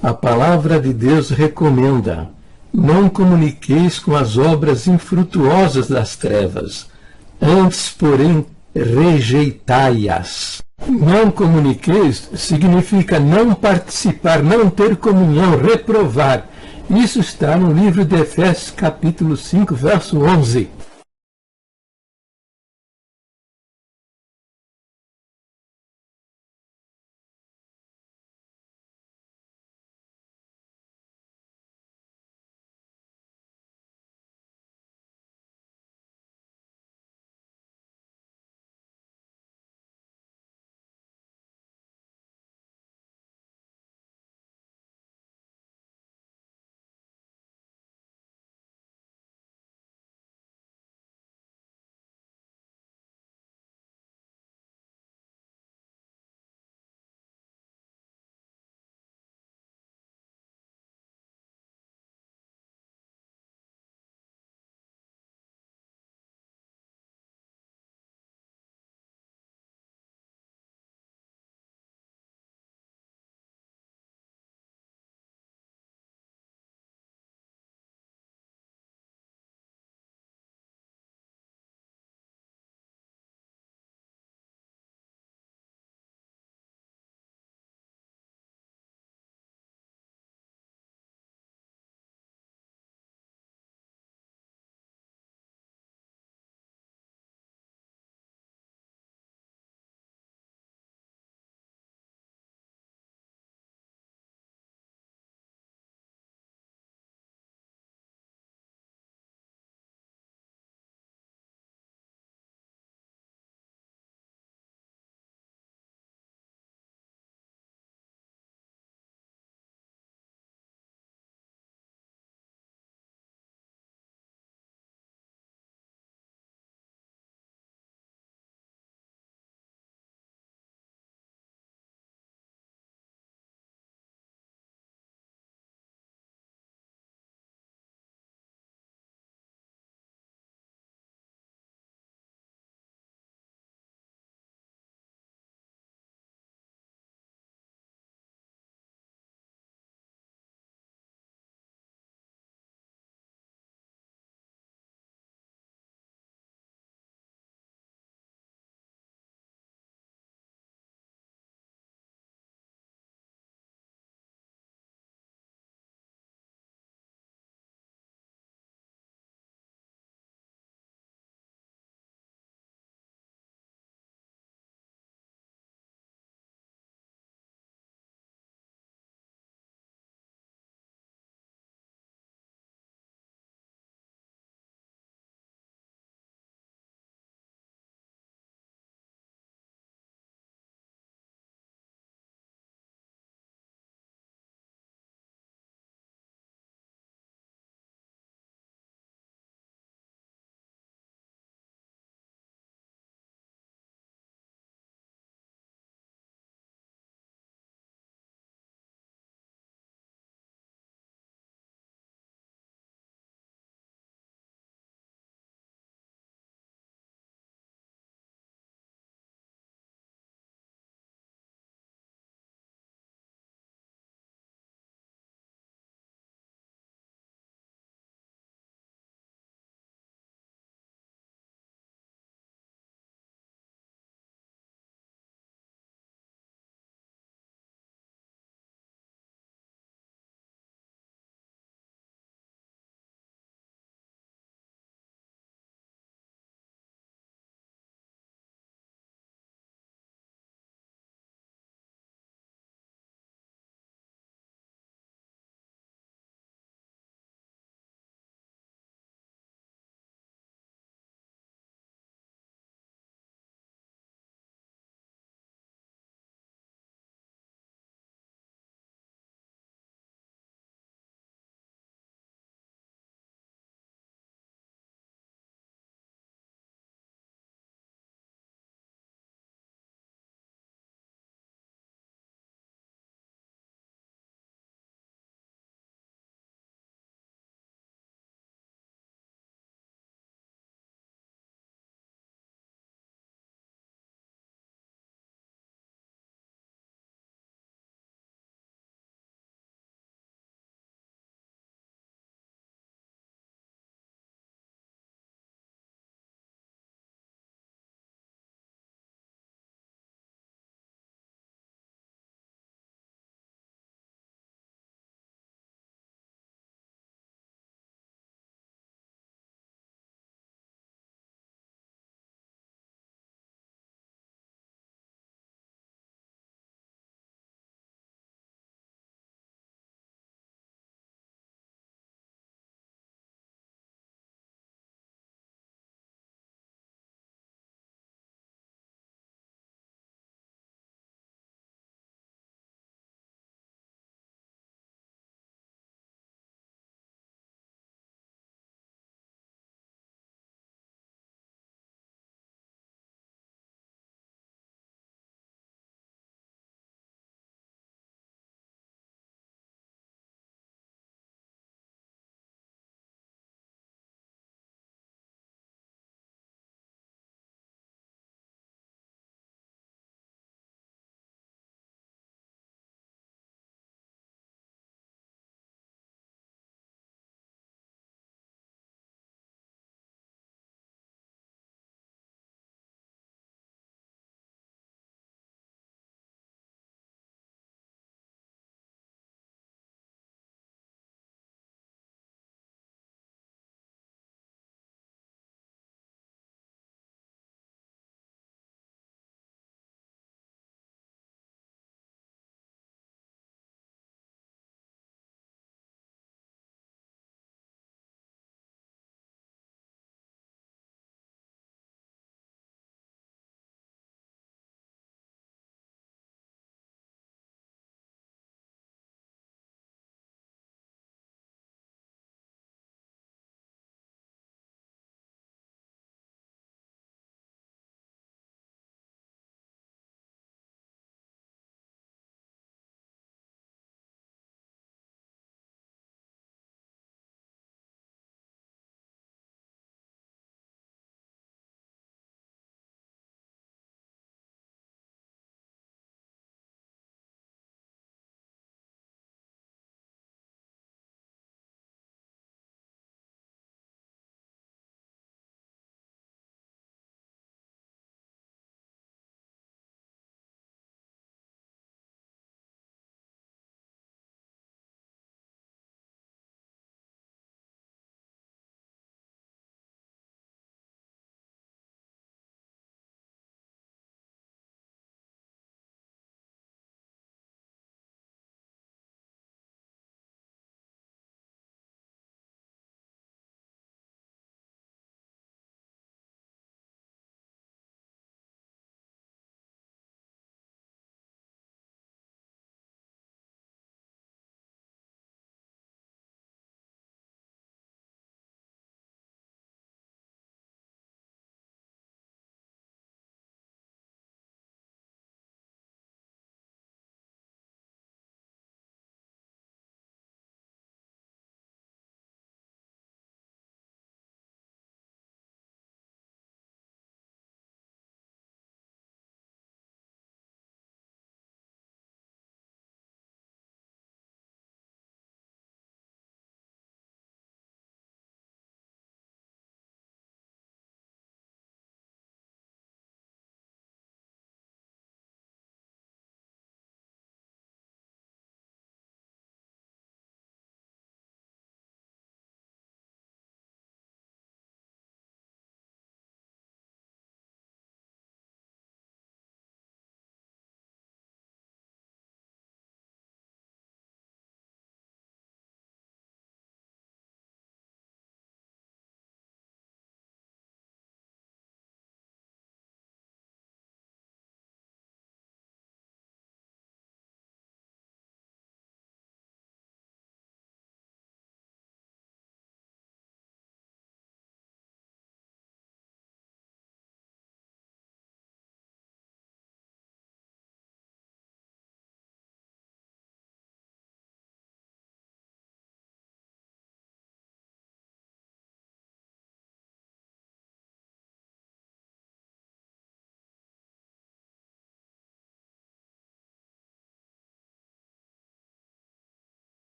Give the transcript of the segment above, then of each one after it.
A palavra de Deus recomenda: não comuniqueis com as obras infrutuosas das trevas, antes, porém, rejeitai-as. Não comuniqueis significa não participar, não ter comunhão, reprovar. Isso está no livro de Efésios, capítulo 5, verso 11.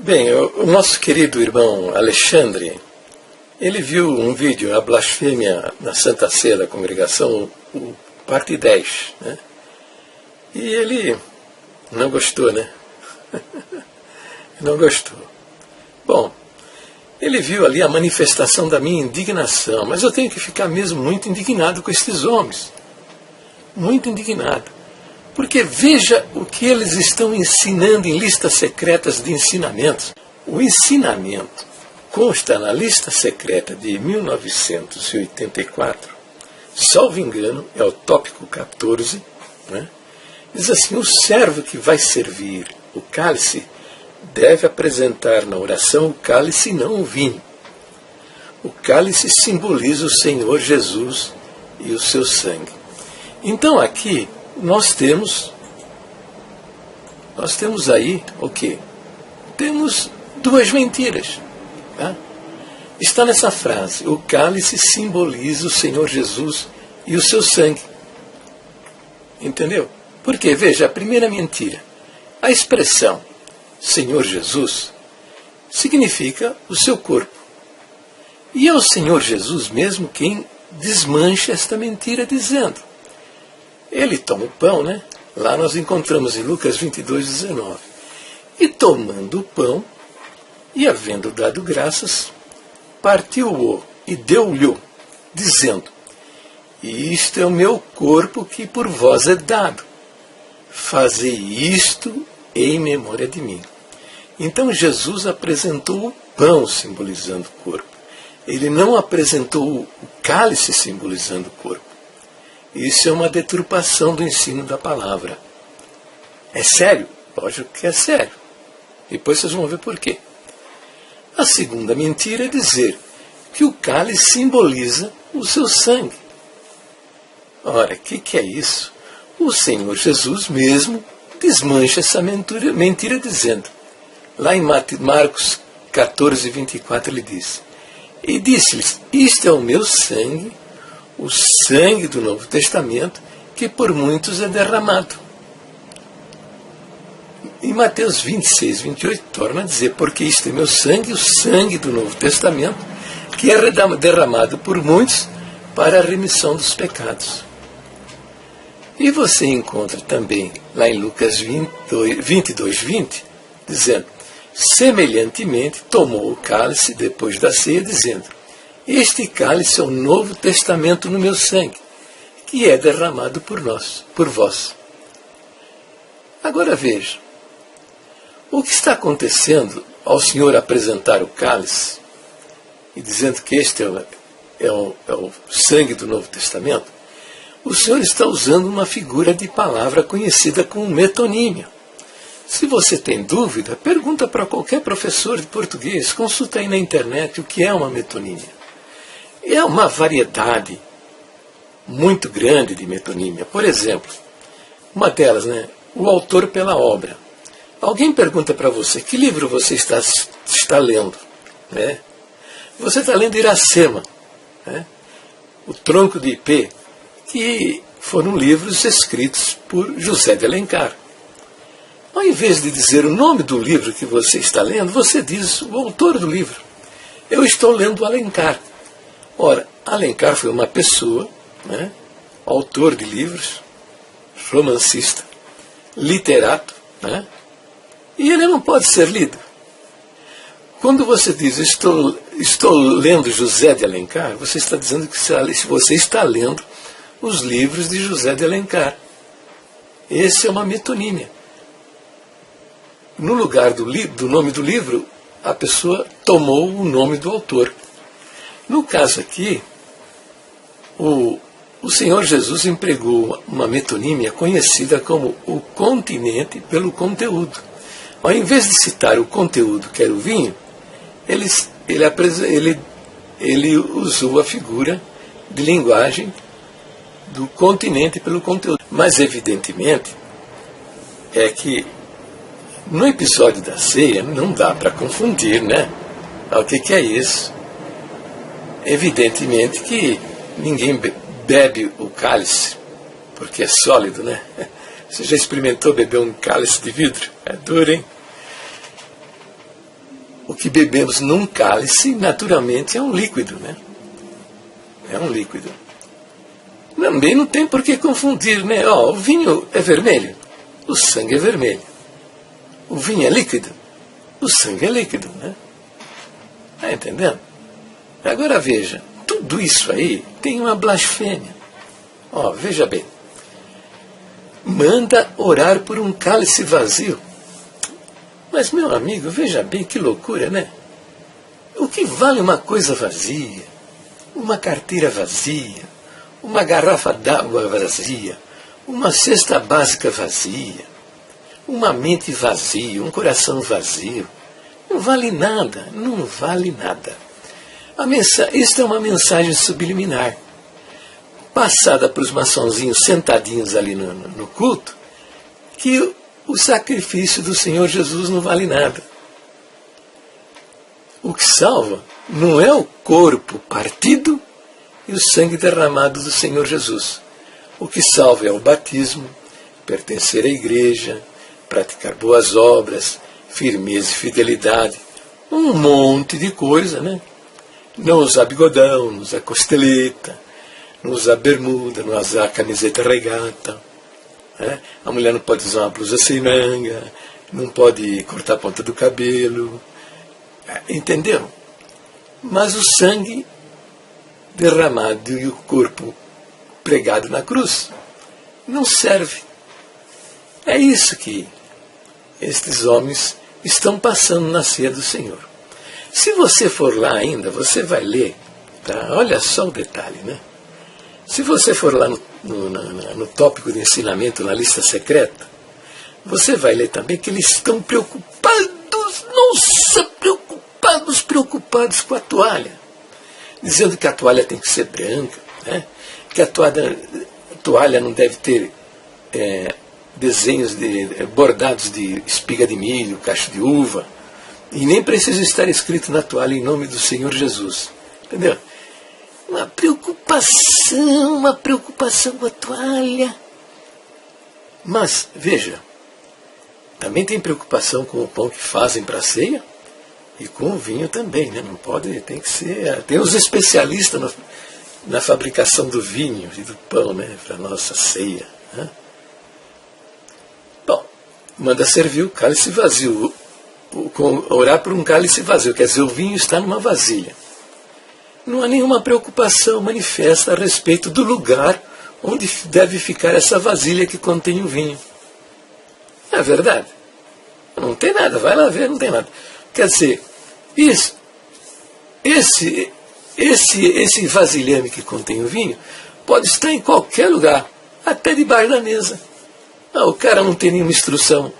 Bem, o nosso querido irmão Alexandre, ele viu um vídeo, a blasfêmia na Santa Ceia da Congregação, parte 10, né? E ele não gostou, né? Não gostou. Bom, ele viu ali a manifestação da minha indignação, mas eu tenho que ficar mesmo muito indignado com estes homens. Muito indignado. Porque veja o que eles estão ensinando em listas secretas de ensinamentos. O ensinamento consta na lista secreta de 1984, salvo engano, é o tópico 14, né? Diz assim: o servo que vai servir o cálice deve apresentar na oração o cálice e não o vinho. O cálice simboliza o Senhor Jesus e o seu sangue. Então aqui nós temos aí o quê? Temos duas mentiras. Tá? Está nessa frase: o cálice simboliza o Senhor Jesus e o seu sangue. Entendeu? Porque, veja, a primeira mentira, a expressão Senhor Jesus significa o seu corpo. E é o Senhor Jesus mesmo quem desmancha esta mentira dizendo. Ele toma o pão, né? Lá nós encontramos em Lucas 22:19. E tomando o pão, e havendo dado graças, partiu-o e deu-lhe, dizendo: isto é o meu corpo que por vós é dado. Fazei isto em memória de mim. Então Jesus apresentou o pão simbolizando o corpo. Ele não apresentou o cálice simbolizando o corpo. Isso é uma deturpação do ensino da palavra. É sério? Lógico que é sério. Depois vocês vão ver por quê. A segunda mentira é dizer que o cálice simboliza o seu sangue. Ora, o que é isso? O Senhor Jesus mesmo desmancha essa mentira dizendo, lá em Marcos 14:24 ele diz: e disse-lhes, isto é o meu sangue, o sangue do Novo Testamento, que por muitos é derramado. Em Mateus 26:28 torna a dizer, porque isto é meu sangue, o sangue do Novo Testamento, que é derramado por muitos para a remissão dos pecados. E você encontra também, lá em Lucas 22:20, dizendo, semelhantemente tomou o cálice depois da ceia, dizendo, este cálice é o Novo Testamento no meu sangue, que é derramado por vós. Agora veja, o que está acontecendo ao Senhor apresentar o cálice, e dizendo que este é o sangue do Novo Testamento, o Senhor está usando uma figura de palavra conhecida como metonímia. Se você tem dúvida, pergunta para qualquer professor de português, consulta aí na internet o que é uma metonímia. É uma variedade muito grande de metonímia. Por exemplo, uma delas, né, o autor pela obra. Alguém pergunta para você, que livro você está lendo? Né? Você está lendo Iracema, né? O Tronco de Ipê, que foram livros escritos por José de Alencar. Ao invés de dizer o nome do livro que você está lendo, você diz o autor do livro. Eu estou lendo Alencar. Ora, Alencar foi uma pessoa, né, autor de livros, romancista, literato, né, e ele não pode ser lido. Quando você diz estou lendo José de Alencar, você está dizendo que você está lendo os livros de José de Alencar. Esse é uma metonímia. No lugar do nome do livro, a pessoa tomou o nome do autor. No caso aqui, o Senhor Jesus empregou uma metonímia conhecida como o continente pelo conteúdo. Ao invés de citar o conteúdo, que era o vinho, ele usou a figura de linguagem do continente pelo conteúdo. Mas, evidentemente, é que no episódio da ceia não dá para confundir, né? O que é isso? Evidentemente que ninguém bebe o cálice, porque é sólido, né? Você já experimentou beber um cálice de vidro? É duro, hein? o que bebemos num cálice, naturalmente, é um líquido, né? É um líquido. Também não tem por que confundir, né? O vinho é vermelho, o sangue é vermelho. O vinho é líquido, o sangue é líquido, né? Está entendendo? Agora veja, tudo isso aí tem uma blasfêmia. Veja bem. Manda orar por um cálice vazio. Mas, meu amigo, veja bem que loucura, né? O que vale uma coisa vazia? Uma carteira vazia? Uma garrafa d'água vazia? Uma cesta básica vazia? Uma mente vazia? Um coração vazio? Não vale nada, não vale nada. Isto é uma mensagem subliminar, passada para os maçonzinhos sentadinhos ali no culto, que o sacrifício do Senhor Jesus não vale nada. O que salva não é o corpo partido e o sangue derramado do Senhor Jesus. O que salva é o batismo, pertencer à igreja, praticar boas obras, firmeza e fidelidade, um monte de coisa, né? Não usar bigodão, não usar costeleta, não usar bermuda, não usar camiseta regata. Né? A mulher não pode usar uma blusa sem manga, não pode cortar a ponta do cabelo. Entendeu? Mas o sangue derramado e o corpo pregado na cruz não serve. É isso que estes homens estão passando na ceia do Senhor. Se você for lá ainda, você vai ler, tá? Olha só o detalhe, né? Se você for lá no tópico de ensinamento, na lista secreta, você vai ler também que eles estão preocupados, nossa, preocupados com a toalha, dizendo que a toalha tem que ser branca, né? Que a toalha não deve ter desenhos bordados de espiga de milho, cacho de uva, e nem precisa estar escrito na toalha em nome do Senhor Jesus. Entendeu? Uma preocupação com a toalha. Mas, veja, também tem preocupação com o pão que fazem para a ceia e com o vinho também, né? Não pode, tem que ser. Tem os especialistas na fabricação do vinho e do pão, né? Para a nossa ceia. Né? Bom, manda servir o cálice vazio. Orar por um cálice vazio, quer dizer, o vinho está numa vasilha. Não há nenhuma preocupação manifesta a respeito do lugar onde deve ficar essa vasilha que contém o vinho. É verdade. Não tem nada, vai lá ver, não tem nada. Quer dizer, esse vasilhame que contém o vinho pode estar em qualquer lugar, até debaixo da mesa. O cara não tem nenhuma instrução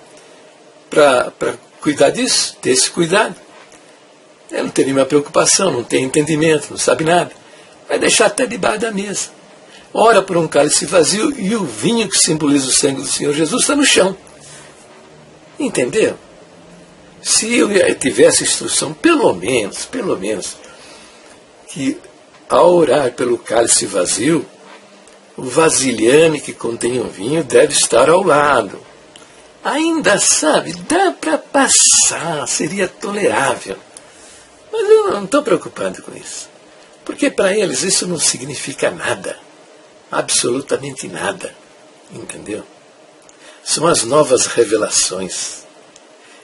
para cuidar disso, ter esse cuidado. Ele não tem nenhuma preocupação, não tem entendimento, não sabe nada. Vai deixar até debaixo da mesa. Ora por um cálice vazio e o vinho que simboliza o sangue do Senhor Jesus está no chão. Entendeu? Se eu tivesse instrução, pelo menos, que ao orar pelo cálice vazio, o vasilhame que contém o vinho deve estar ao lado. Ainda sabe, dá para passar, seria tolerável. Mas eu não estou preocupado com isso. Porque para eles isso não significa nada. Absolutamente nada. Entendeu? São as novas revelações.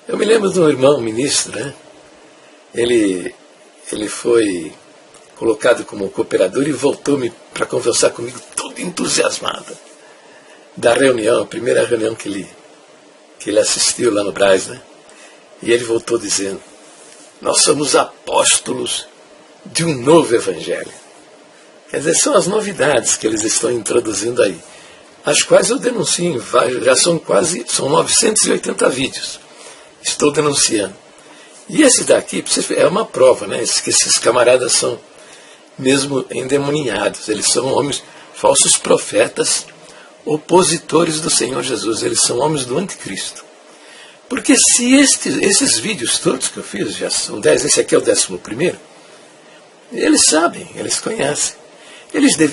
Eu me lembro de um irmão ministro, né? Ele foi colocado como cooperador e voltou para conversar comigo todo entusiasmado. Da reunião, a primeira reunião que ele assistiu lá no Brás, né? E ele voltou dizendo: nós somos apóstolos de um novo evangelho. Quer dizer, são as novidades que eles estão introduzindo aí, as quais eu denuncio em vários, já são 980 vídeos. Estou denunciando. E esse daqui é uma prova, né? Que esses camaradas são mesmo endemoniados. Eles são homens, falsos profetas, opositores do Senhor Jesus. Eles são homens do anticristo. Porque se esses vídeos todos que eu fiz, já são 10, esse aqui é o 11º, eles sabem, eles conhecem.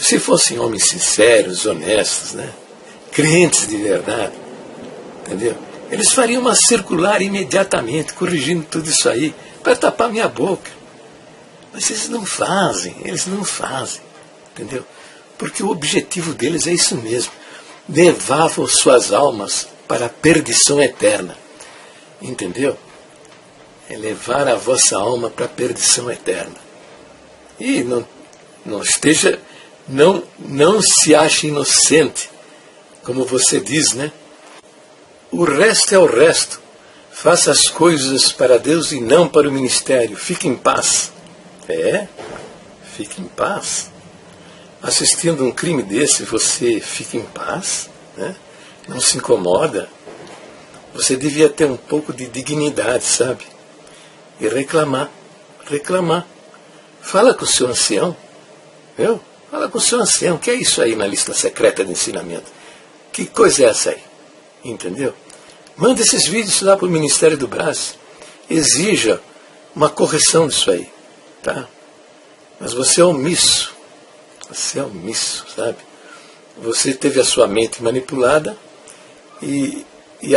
Se fossem homens sinceros, honestos, né? Crentes de verdade, entendeu? Eles fariam uma circular imediatamente, corrigindo tudo isso aí, para tapar minha boca. Mas eles não fazem, entendeu? Porque o objetivo deles é isso mesmo, levavam suas almas para a perdição eterna, entendeu? É levar a vossa alma para a perdição eterna. E não se ache inocente, como você diz, né? O resto é o resto. Faça as coisas para Deus e não para o ministério. Fique em paz. Fique em paz. Assistindo um crime desse, você fica em paz, né? Não se incomoda. Você devia ter um pouco de dignidade, sabe? E reclamar. Fala com o seu ancião, viu? Fala com o seu ancião, que é isso aí na lista secreta de ensinamento? Que coisa é essa aí? Entendeu? Manda esses vídeos lá para o Ministério do Brás. Exija uma correção disso aí, tá? Mas você é omisso. Sabe? Você teve a sua mente manipulada e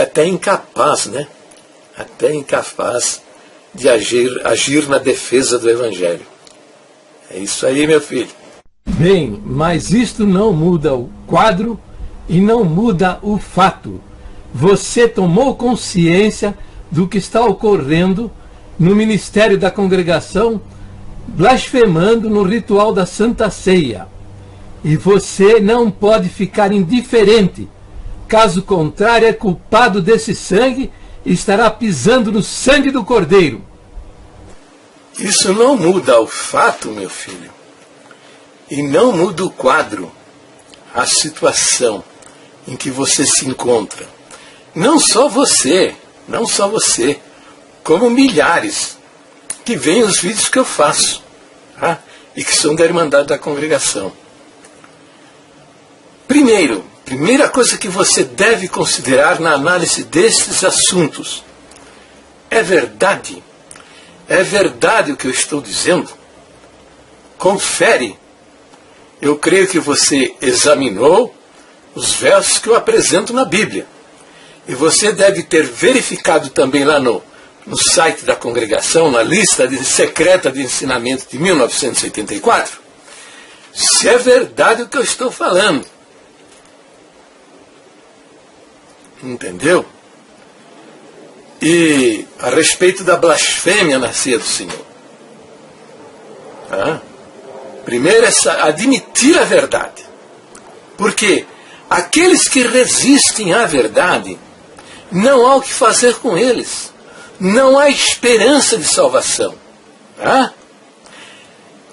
até incapaz, né? Até incapaz de agir na defesa do Evangelho. É isso aí, meu filho. Bem, mas isto não muda o quadro e não muda o fato. Você tomou consciência do que está ocorrendo no ministério da congregação, blasfemando no ritual da Santa Ceia. E você não pode ficar indiferente. Caso contrário, é culpado desse sangue e estará pisando no sangue do Cordeiro. Isso não muda o fato, meu filho. E não muda o quadro, a situação em que você se encontra. Não só você, como milhares que veem os vídeos que eu faço, tá? E que são da Irmandade da Congregação. Primeira coisa que você deve considerar na análise destes assuntos: é verdade? É verdade o que eu estou dizendo? Confere. Eu creio que você examinou os versos que eu apresento na Bíblia. E você deve ter verificado também lá no site da congregação, na lista secreta de ensinamento de 1984, se é verdade o que eu estou falando. Entendeu? E a respeito da blasfêmia na ceia do Senhor. Primeiro é admitir a verdade. Porque aqueles que resistem à verdade, não há o que fazer com eles. Não há esperança de salvação.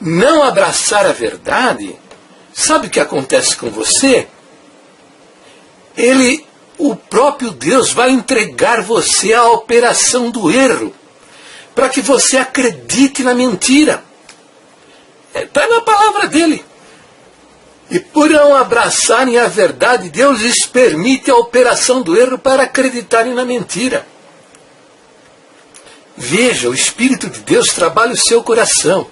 Não abraçar a verdade, sabe o que acontece com você? O próprio Deus vai entregar você à operação do erro, para que você acredite na mentira. Está na palavra dele. E por não abraçarem a verdade, Deus lhes permite a operação do erro para acreditarem na mentira. Veja, o Espírito de Deus trabalha o seu coração,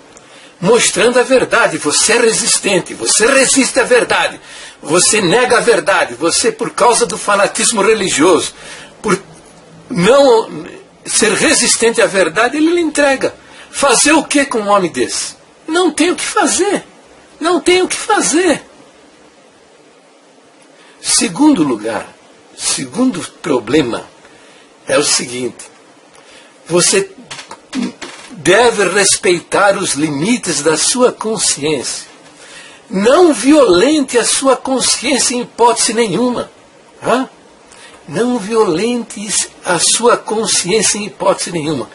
mostrando a verdade. Você é resistente, você resiste à verdade, você nega a verdade, você, por causa do fanatismo religioso, por não ser resistente à verdade, ele lhe entrega. Fazer o que com um homem desse? Não tem o que fazer. Não tem o que fazer. Segundo lugar, segundo problema, é o seguinte: você deve respeitar os limites da sua consciência. Não violente a sua consciência em hipótese nenhuma. Não violente a sua consciência em hipótese nenhuma.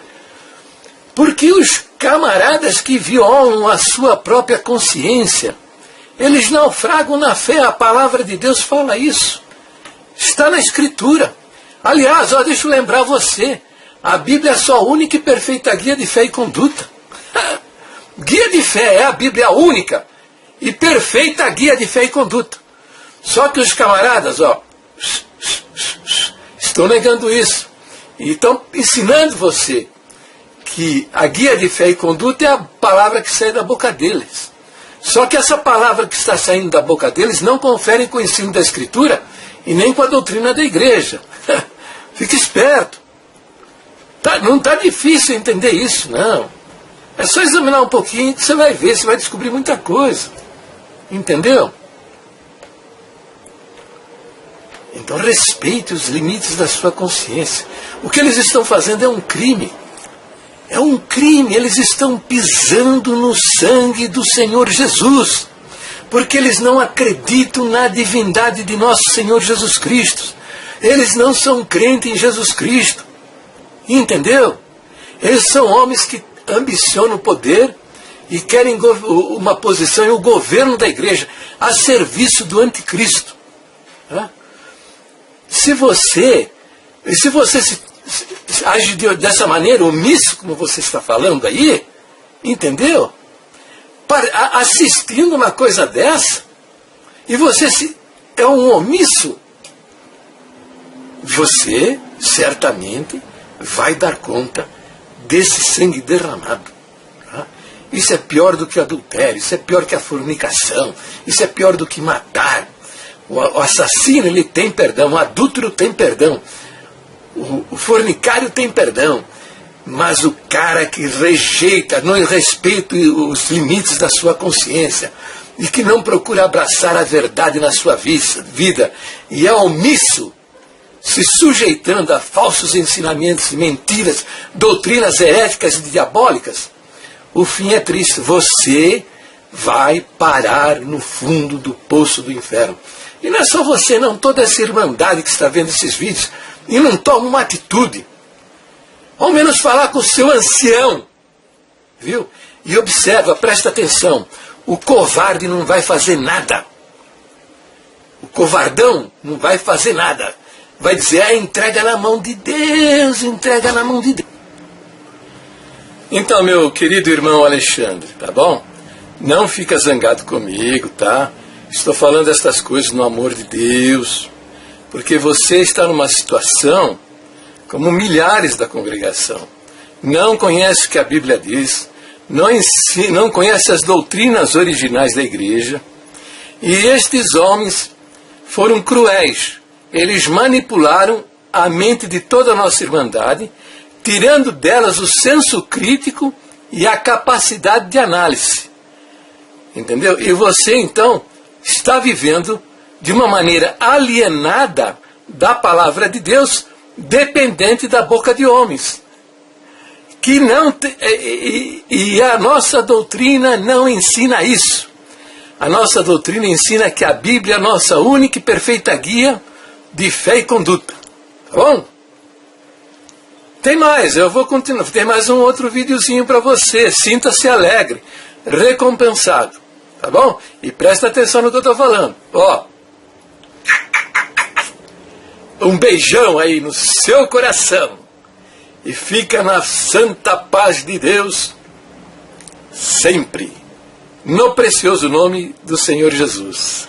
Porque os camaradas que violam a sua própria consciência, eles naufragam na fé. A palavra de Deus fala isso. Está na Escritura. Aliás, deixa eu lembrar você, a Bíblia é só a única e perfeita guia de fé e conduta. Guia de fé é a Bíblia única e perfeita guia de fé e conduta. Só que os camaradas, estão negando isso. E estão ensinando você que a guia de fé e conduta é a palavra que sai da boca deles. Só que essa palavra que está saindo da boca deles não confere com o ensino da Escritura e nem com a doutrina da igreja. Fique esperto. Não está difícil entender isso, não. É só examinar um pouquinho que você vai ver, você vai descobrir muita coisa. Entendeu? Então respeite os limites da sua consciência. O que eles estão fazendo é um crime. É um crime. Eles estão pisando no sangue do Senhor Jesus. Porque eles não acreditam na divindade de nosso Senhor Jesus Cristo. Eles não são crentes em Jesus Cristo. Entendeu? Eles são homens que ambicionam o poder e querem uma posição e o governo da igreja a serviço do anticristo. Se você age dessa maneira, omisso, como você está falando aí, entendeu? Assistindo uma coisa dessa, e você é um omisso, você certamente vai dar conta desse sangue derramado. Isso é pior do que adultério, isso é pior que a fornicação, isso é pior do que matar. O assassino, ele tem perdão, o adúltero tem perdão, o fornicário tem perdão, mas o cara que rejeita, não respeita os limites da sua consciência e que não procura abraçar a verdade na sua vida e é omisso, se sujeitando a falsos ensinamentos, mentiras, doutrinas heréticas e diabólicas, o fim é triste. Você vai parar no fundo do poço do inferno. E não é só você, não. Toda essa irmandade que está vendo esses vídeos e não toma uma atitude. Ao menos falar com o seu ancião. Viu? E observa, presta atenção. O covarde não vai fazer nada. O covardão não vai fazer nada. Vai dizer, entrega na mão de Deus, entrega na mão de Deus. Então, meu querido irmão Alexandre, tá bom? Não fica zangado comigo, tá? Estou falando estas coisas no amor de Deus, porque você está numa situação como milhares da congregação. Não conhece o que a Bíblia diz, não conhece as doutrinas originais da igreja, e estes homens foram cruéis. Eles manipularam a mente de toda a nossa irmandade, tirando delas o senso crítico e a capacidade de análise. Entendeu? E você, então, está vivendo de uma maneira alienada da palavra de Deus, dependente da boca de homens. Que não e a nossa doutrina não ensina isso. A nossa doutrina ensina que a Bíblia é a nossa única e perfeita guia de fé e conduta. Tá bom? Tem mais, eu vou continuar. Tem mais um outro videozinho para você. Sinta-se alegre, recompensado. Tá bom? E presta atenção no que eu estou falando. Ó. Um beijão aí no seu coração. E fica na santa paz de Deus sempre. No precioso nome do Senhor Jesus.